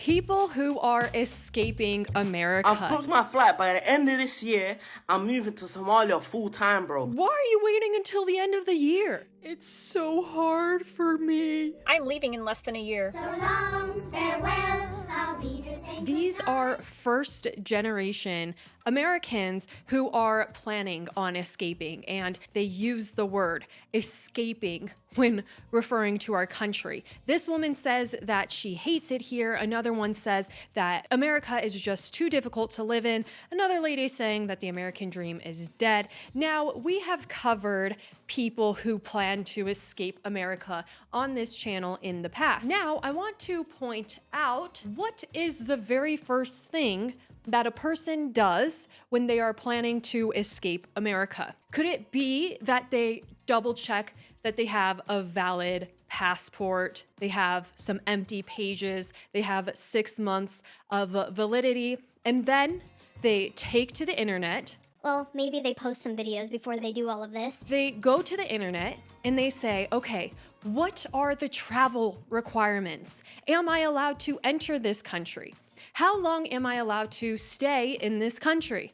People who are escaping America. I've booked my flight. By the end of this year, I'm moving to Somalia full time, bro. Why are you waiting until the end of the year? It's so hard for me. I'm leaving in less than a year. So long, farewell, I'll be the same. These are first generation Americans who are planning on escaping, and they use the word escaping when referring to our country. This woman says that she hates it here. Another one says that America is just too difficult to live in. Another lady saying that the American dream is dead. Now, we have covered people who plan to escape America on this channel in the past. Now, I want to point out, what is the very first thing that a person does when they are planning to escape America? Could it be that they double check that they have a valid passport, they have some empty pages, they have 6 months of validity, and then they take to the internet? Well, maybe they post some videos before they do all of this. They go to the internet and they say, okay, what are the travel requirements? Am I allowed to enter this country? How long am I allowed to stay in this country?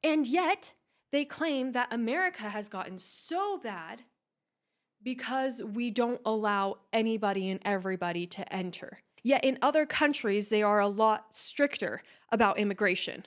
And yet, they claim that America has gotten so bad because we don't allow anybody and everybody to enter. Yet in other countries, they are a lot stricter about immigration.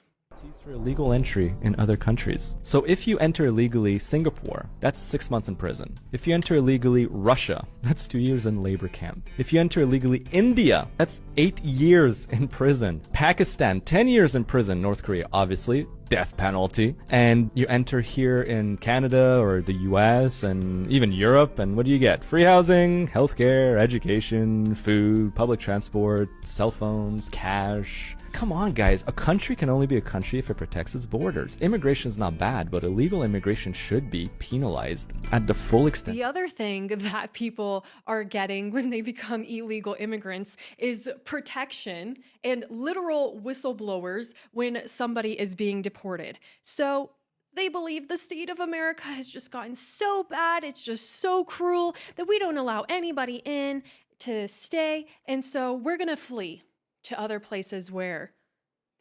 For illegal entry in other countries. So if you enter illegally Singapore, that's 6 months in prison. If you enter illegally Russia, that's 2 years in labor camp. If you enter illegally India, that's 8 years in prison. Pakistan, 10 years in prison. North Korea, obviously, death penalty. And you enter here in Canada or the US and even Europe, and what do you get? Free housing, healthcare, education, food, public transport, cell phones, cash. Come on, guys. A country can only be a country if it protects its borders. Immigration is not bad, but illegal immigration should be penalized at the full extent. The other thing that people are getting when they become illegal immigrants is protection and literal whistleblowers when somebody is being deported. So they believe the state of America has just gotten so bad, it's just so cruel that we don't allow anybody in to stay, and so we're gonna flee to other places where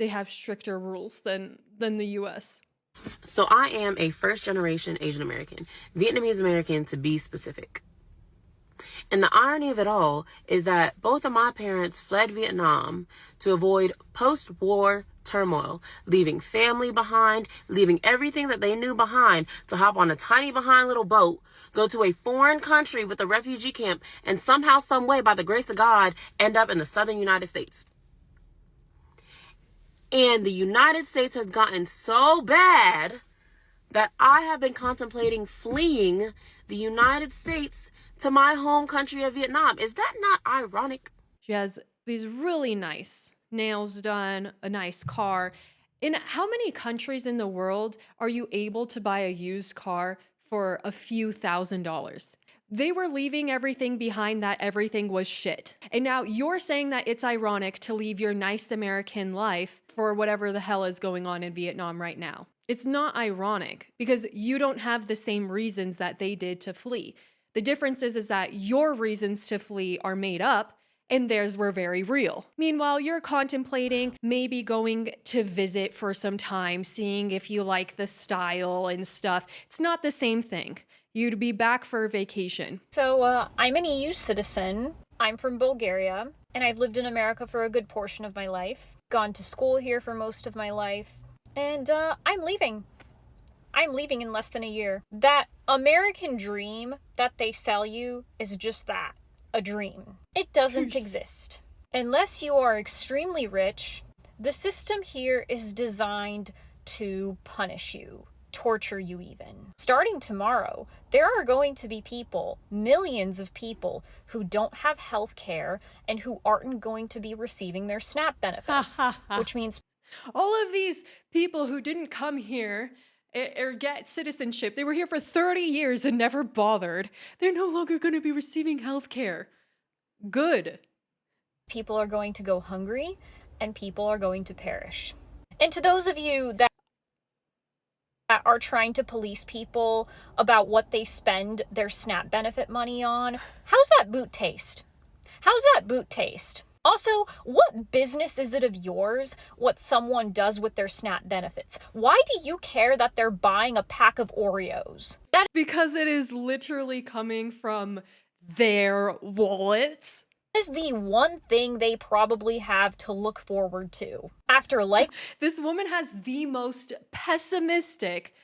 they have stricter rules than the US. So I am a first generation Asian American, Vietnamese American to be specific. And the irony of it all is that both of my parents fled Vietnam to avoid post-war turmoil, leaving family behind, leaving everything that they knew behind to hop on a tiny behind little boat, go to a foreign country with a refugee camp, and somehow, some way, by the grace of God, end up in the southern United States. And the United States has gotten so bad that I have been contemplating fleeing the United States to my home country of Vietnam. Is that not ironic? She has these really nice nails done, a nice car. In how many countries in the world are you able to buy a used car for a few $1,000s? They were leaving everything behind, that everything was shit. And now you're saying that it's ironic to leave your nice American life for whatever the hell is going on in Vietnam right now. It's not ironic because you don't have the same reasons that they did to flee. The difference is that your reasons to flee are made up and theirs were very real. Meanwhile, you're contemplating maybe going to visit for some time, seeing if you like the style and stuff. It's not the same thing. You'd be back for vacation. So, I'm an EU citizen. I'm from Bulgaria, and I've lived in America for a good portion of my life. Gone to school here for most of my life. And, I'm leaving. I'm leaving in less than a year. That American dream that they sell you is just that, a dream. It doesn't exist. Unless you are extremely rich, the system here is designed to punish you. Torture you even. Starting tomorrow, there are going to be people, millions of people, who don't have health care and who aren't going to be receiving their SNAP benefits, which means all of these people who didn't come here or get citizenship, they were here for 30 years and never bothered. They're no longer going to be receiving health care. Good. people are going to go hungry and people are going to perish. And to those of you that are trying to police people about what they spend their SNAP benefit money on, how's that boot taste? How's that boot taste? Also, what business is it of yours what someone does with their SNAP benefits? Why do you care that they're buying a pack of Oreos? That Because it is literally coming from their wallets. is the one thing they probably have to look forward to. After This woman has the most pessimistic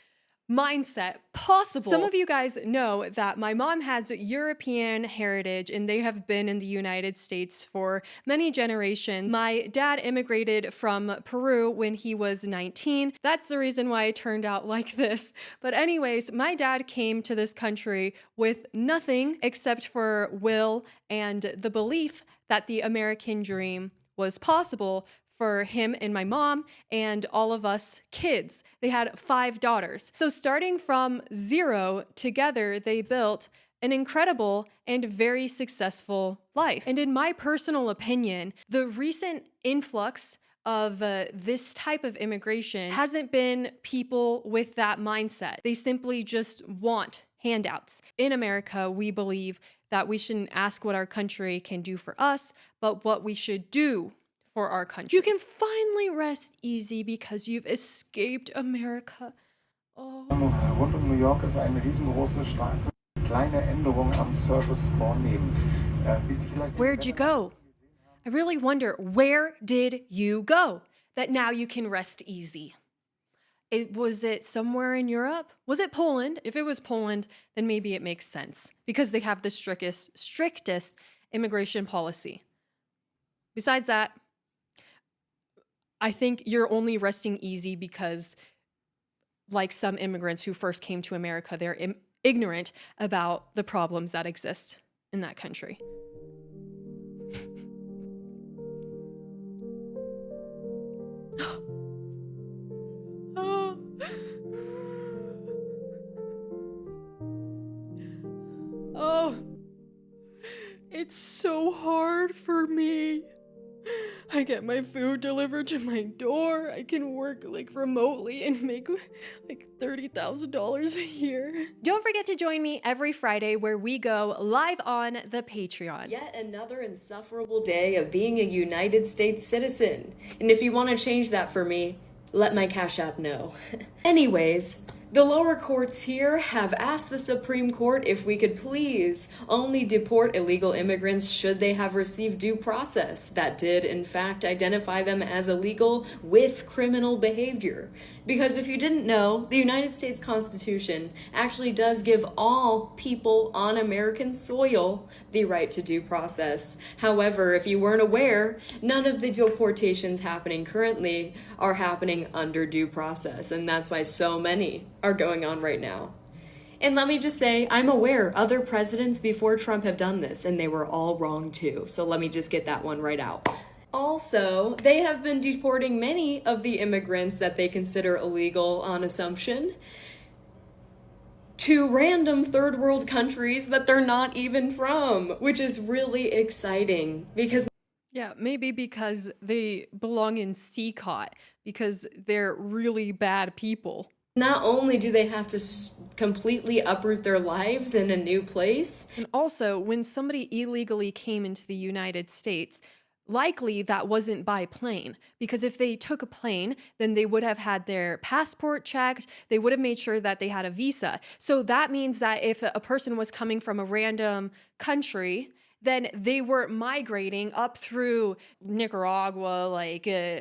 mindset possible. Some of you guys know that my mom has European heritage and they have been in the United States for many generations. My dad immigrated from Peru when he was 19. That's the reason why it turned out like this. But anyways, my dad came to this country with nothing except for will and the belief that the American dream was possible for him and my mom and all of us kids. They had 5 daughters. So starting from zero, together they built an incredible and very successful life. And in my personal opinion, the recent influx of this type of immigration hasn't been people with that mindset. They simply just want handouts. In America, we believe that we shouldn't ask what our country can do for us, but what we should do for our country. You can finally rest easy because you've escaped America. Oh. Rund New York ist eine riesengroße Straße. Kleine Änderungen am Service vornehmen. Where'd you go? I really wonder, where did you go that now you can rest easy? Was it somewhere in Europe? Was it Poland? If it was Poland, then maybe it makes sense because they have the strictest immigration policy. Besides that, I think you're only resting easy because, like some immigrants who first came to America, they're ignorant about the problems that exist in that country. Oh, it's so hard for me. I get my food delivered to my door. I can work remotely and make $30,000 a year. Don't forget to join me every Friday where we go live on the Patreon. Yet another insufferable day of being a United States citizen. And if you want to change that for me, let my Cash App know. Anyways, the lower courts here have asked the Supreme Court if we could please only deport illegal immigrants should they have received due process that did in fact identify them as illegal with criminal behavior. Because if you didn't know, the United States Constitution actually does give all people on American soil the right to due process. However, if you weren't aware, none of the deportations happening currently are happening under due process, and that's why so many are going on right now. And let me just say, I'm aware other presidents before Trump have done this, and they were all wrong too. So let me just get that one right out. Also, they have been deporting many of the immigrants that they consider illegal on assumption to random third world countries that they're not even from, which is really exciting because yeah, maybe because they belong in CCOT, because they're really bad people. not only do they have to completely uproot their lives in a new place. And also, when somebody illegally came into the United States, likely that wasn't by plane, because if they took a plane, then they would have had their passport checked. They would have made sure that they had a visa. So that means that if a person was coming from a random country, then they were migrating up through Nicaragua,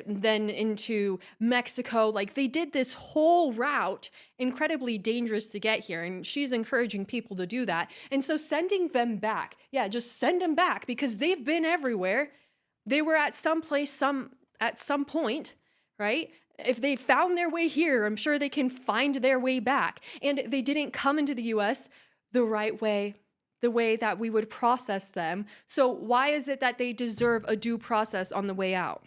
then into Mexico. Like, they did this whole route, incredibly dangerous to get here. And she's encouraging people to do that. And so sending them back, just send them back, because they've been everywhere. They were at some place, at some point, right? If they found their way here, I'm sure they can find their way back. And they didn't come into the US the right way, the way that we would process them. So why is it that they deserve a due process on the way out?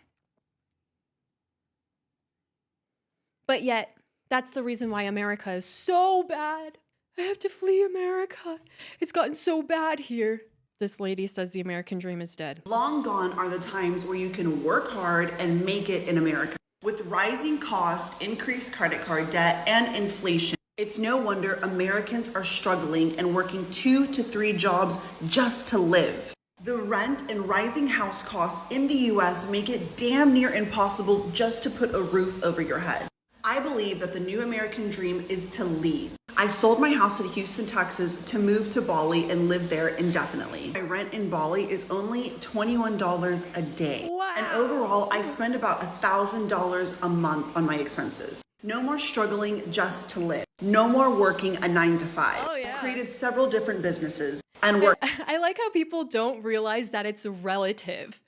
But yet, that's the reason why America is so bad. I have to flee America. It's gotten so bad here. This lady says the American dream is dead. Long gone are the times where you can work hard and make it in America. With rising costs, increased credit card debt, and inflation, it's no wonder Americans are struggling and working 2 to 3 jobs just to live. The rent and rising house costs in the US make it damn near impossible just to put a roof over your head. I believe that the new American dream is to leave. I sold my house in Houston, Texas to move to Bali and live there indefinitely. My rent in Bali is only $21 a day. Wow. And overall, I spend about $1,000 a month on my expenses. No more struggling just to live. No more working a 9 to 5. Oh, yeah. I created several different businesses and work. I like how people don't realize that it's relative.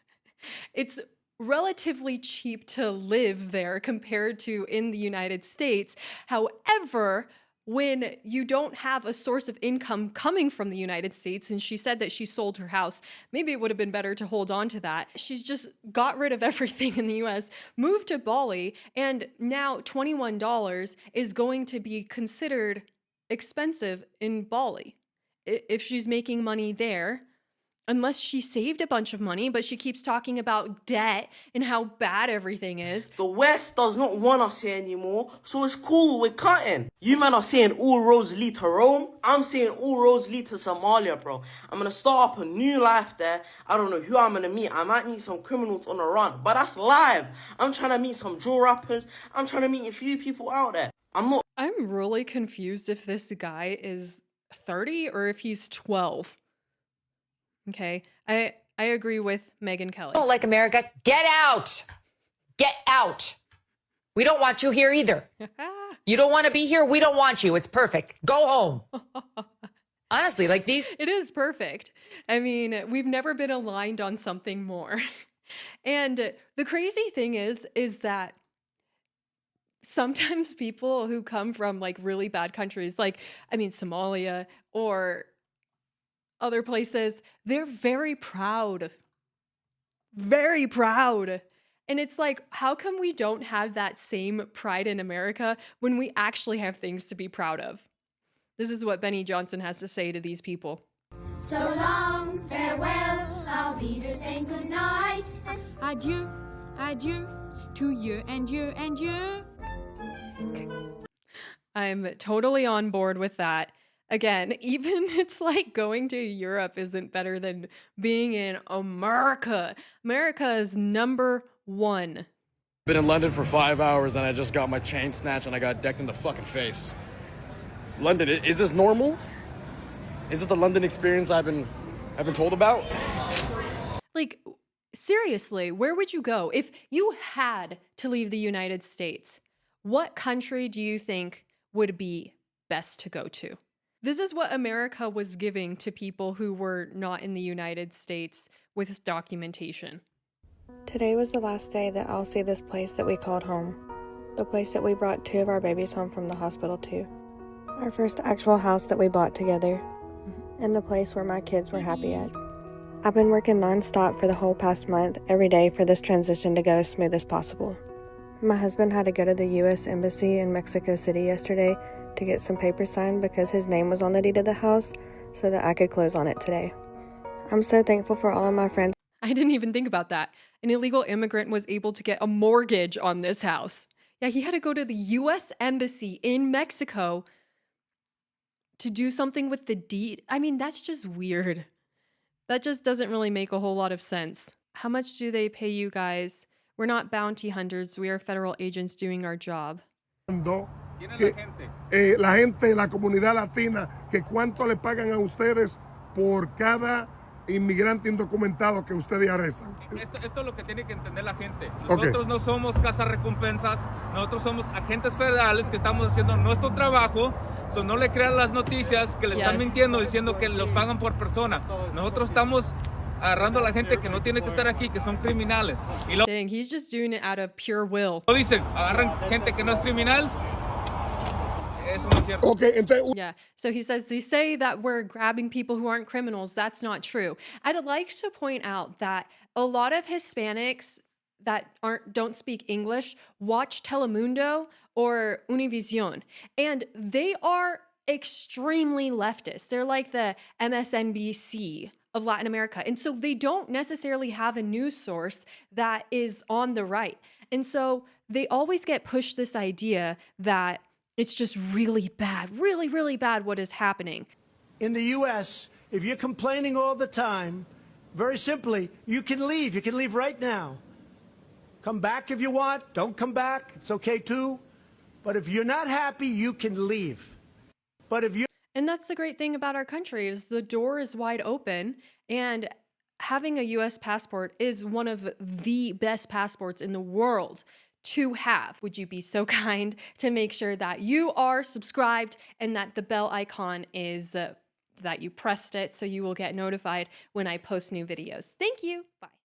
It's relatively cheap to live there compared to in the United States. However, when you don't have a source of income coming from the United States, and she said that she sold her house, maybe it would have been better to hold on to that. She's just got rid of everything in the US, moved to Bali, and now $21 is going to be considered expensive in Bali if she's making money there. Unless she saved a bunch of money, but she keeps talking about debt and how bad everything is. The West does not want us here anymore, so it's cool, we're cutting. You man are saying all roads lead to Rome. I'm saying all roads lead to Somalia, bro. I'm gonna start up a new life there. I don't know who I'm gonna meet. I might meet some criminals on the run, but that's live. I'm trying to meet some drill rappers. I'm trying to meet a few people out there. I'm really confused if this guy is 30 or if he's 12. Okay, I agree with Megyn Kelly. Don't like America. Get out. Get out. We don't want you here either. You don't want to be here. We don't want you. It's perfect. Go home. Honestly, like these. It is perfect. I mean, we've never been aligned on something more. And the crazy thing is that sometimes people who come from like really bad countries, like, I mean, Somalia or other places, they're very proud. Very proud. And it's like, how come we don't have that same pride in America when we actually have things to be proud of? This is what Benny Johnson has to say to these people. So long, farewell, I'll be there saying good night. Adieu, adieu, to you and you and you. I'm totally on board with that. Again, even it's like going to Europe isn't better than being in America. America is number one. Been in London for 5 hours and I just got my chain snatched and I got decked in the fucking face. London, is this normal? Is this the London experience I've been told about? Like, seriously, where would you go if you had to leave the United States? What country do you think would be best to go to? This is what America was giving to people who were not in the United States with documentation. Today was the last day that I'll see this place that we called home. The place that we brought 2 of our babies home from the hospital to. Our first actual house that we bought together. And the place where my kids were happy at. I've been working non-stop for the whole past month, every day for this transition to go as smooth as possible. My husband had to go to the U.S. Embassy in Mexico City yesterday to get some papers signed because his name was on the deed of the house so that I could close on it today. I'm so thankful for all of my friends. I didn't even think about that. An illegal immigrant was able to get a mortgage on this house. Yeah, he had to go to the U.S. Embassy in Mexico to do something with the deed. I mean, that's just weird. That just doesn't really make a whole lot of sense. How much do they pay you guys? We're not bounty hunters. We are federal agents doing our job. Que, la gente, la comunidad latina, que cuánto le pagan a ustedes por cada inmigrante indocumentado que ustedes arrestan. Esto es lo que tiene que entender la gente. Nosotros no somos cazarrecompensas, nosotros somos agentes federales que estamos haciendo nuestro trabajo. So no le crean las noticias que le están mintiendo diciendo que los pagan por persona. Nosotros estamos agarrando a la gente que no tiene que estar aquí, que son criminales. Dang, he's just doing it out of pure will. Lo dicen, agarran gente que no es criminal. Eso no es cierto. Okay, entonces... Yeah, so he says they say that we're grabbing people who aren't criminals. That's not true. I'd like to point out that a lot of Hispanics that don't speak English watch Telemundo or Univision, and they are extremely leftist. They're like the MSNBC of Latin America. And so they don't necessarily have a news source that is on the right. And so they always get pushed this idea that it's just really bad, really, really bad what is happening. In the U.S., if you're complaining all the time very simply, you can leave. You can leave right now. Come back if you want. Don't come back. It's okay too. But if you're not happy, you can leave. But if you And that's the great thing about our country is the door is wide open, and having a US passport is one of the best passports in the world to have. Would you be so kind to make sure that you are subscribed and that the bell icon is that you pressed it so you will get notified when I post new videos. Thank you. Bye.